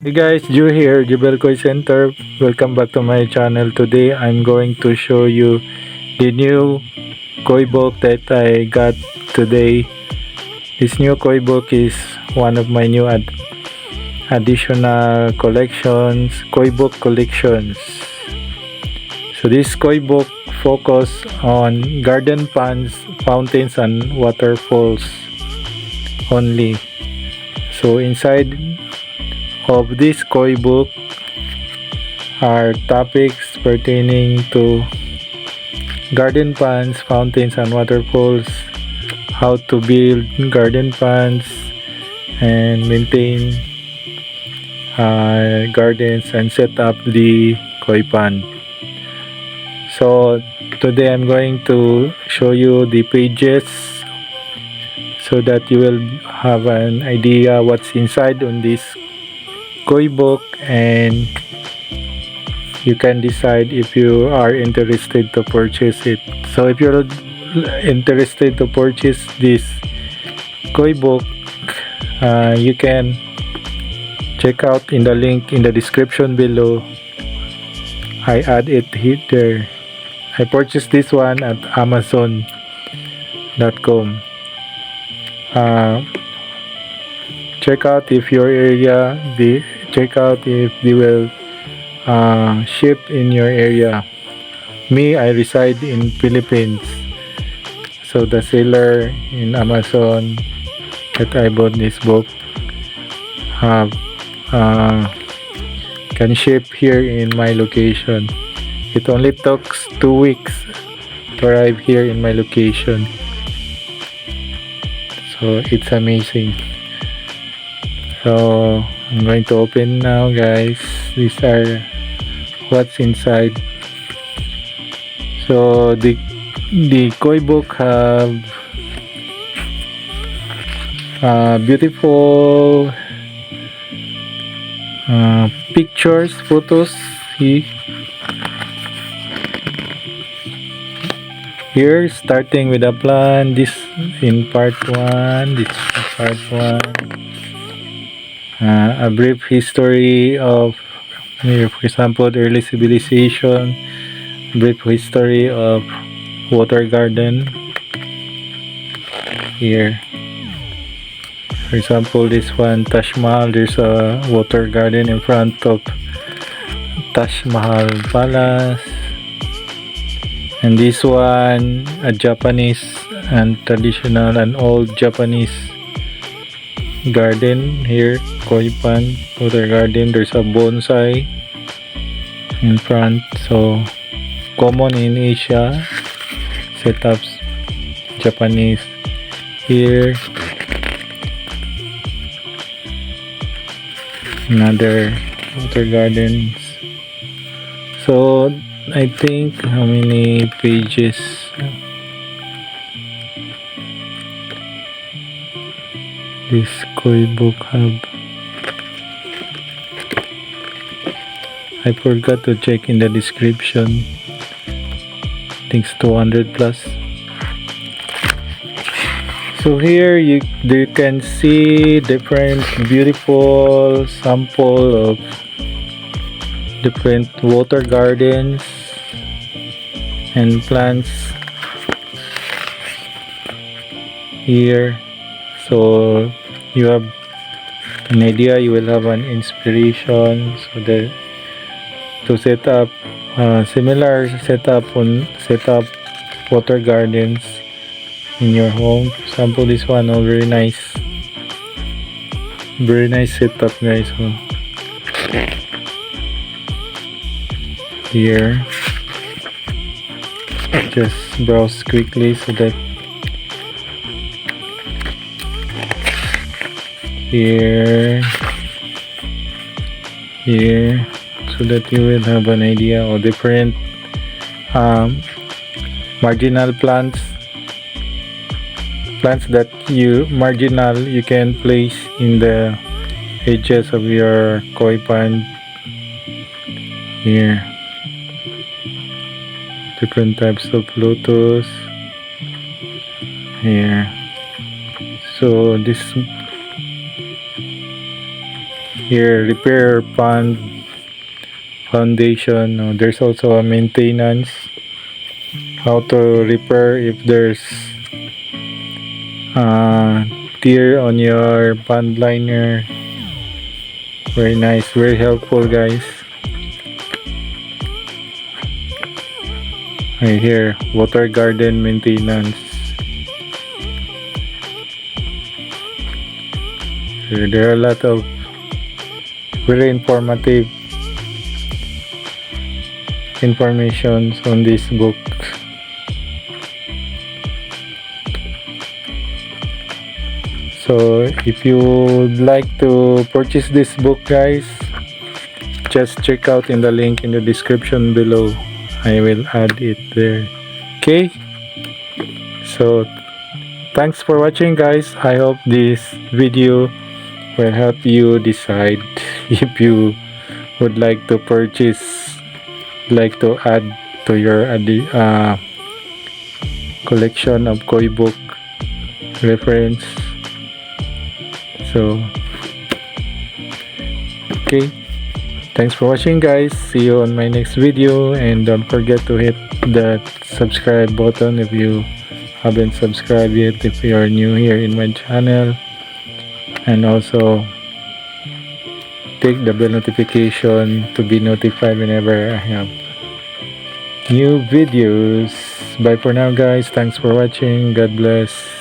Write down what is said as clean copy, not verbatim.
Hey guys, Ju here, Jubel Koi Center. Welcome back to my channel. Today I'm going to show you the new koi book that I got today. This new koi book is one of my new additional collections, koi book collections. So this koi book focus on garden ponds, fountains and waterfalls only. So inside of this koi book are topics pertaining to garden ponds, fountains and waterfalls, how to build garden ponds and maintain gardens and set up the koi pond. So today I'm going to show you the pages so that you will have an idea what's inside on this koi book, and you can decide if you are interested to purchase it. So if you're interested to purchase this koi book, you can check out in the link in the description below. I add it here. I purchased this one at amazon.com. Check out if your area, check out if they will ship in your area. Me, I reside in Philippines, so the seller in Amazon that I bought this book have can ship here in my location. It only took 2 weeks to arrive here in my location, so it's amazing. So I'm going to open now, guys. These are what's inside. So the koi book have beautiful pictures, photos. Here, starting with a plan. This in part 1. This is part 1. A brief history of, for example, the early civilization, brief history of water garden. Here, for example, this one, Taj Mahal. There's a water garden in front of Taj Mahal Palace. And this one, a Japanese and traditional and old Japanese garden here, koi pond, water garden. There's a bonsai in front, so common in Asia setups, Japanese. Here, another water gardens. So I think how many pages? This koi book have. I forgot to check in the description. I think it's 200 plus. So here you can see different beautiful sample of different water gardens and plants here. So you have an idea, you will have an inspiration so that to set up similar setup water gardens in your home. For example, this one, oh, very nice setup, guys. Oh. Here, just browse quickly so that here, so that you will have an idea of different marginal plants that you can place in the edges of your koi pond. Here, different types of lotus here. So this Here, repair foundation. There's also a maintenance. How to repair if there's tear on your pond liner. Very nice, very helpful, guys. Right here, water garden maintenance. Here, there are a lot of very informative information on this book. So if you would like to purchase this book, guys, just check out in the link in the description below. I will add it there. Okay, so thanks for watching, guys. I hope this video will help you decide if you would like to purchase, like to add to your collection of koi book reference. So okay, thanks for watching, guys. See you on my next video, and don't forget to hit that subscribe button if you haven't subscribed yet, if you are new here in my channel, and also take the bell notification to be notified whenever I have new videos. Bye for now, guys. Thanks for watching. God bless.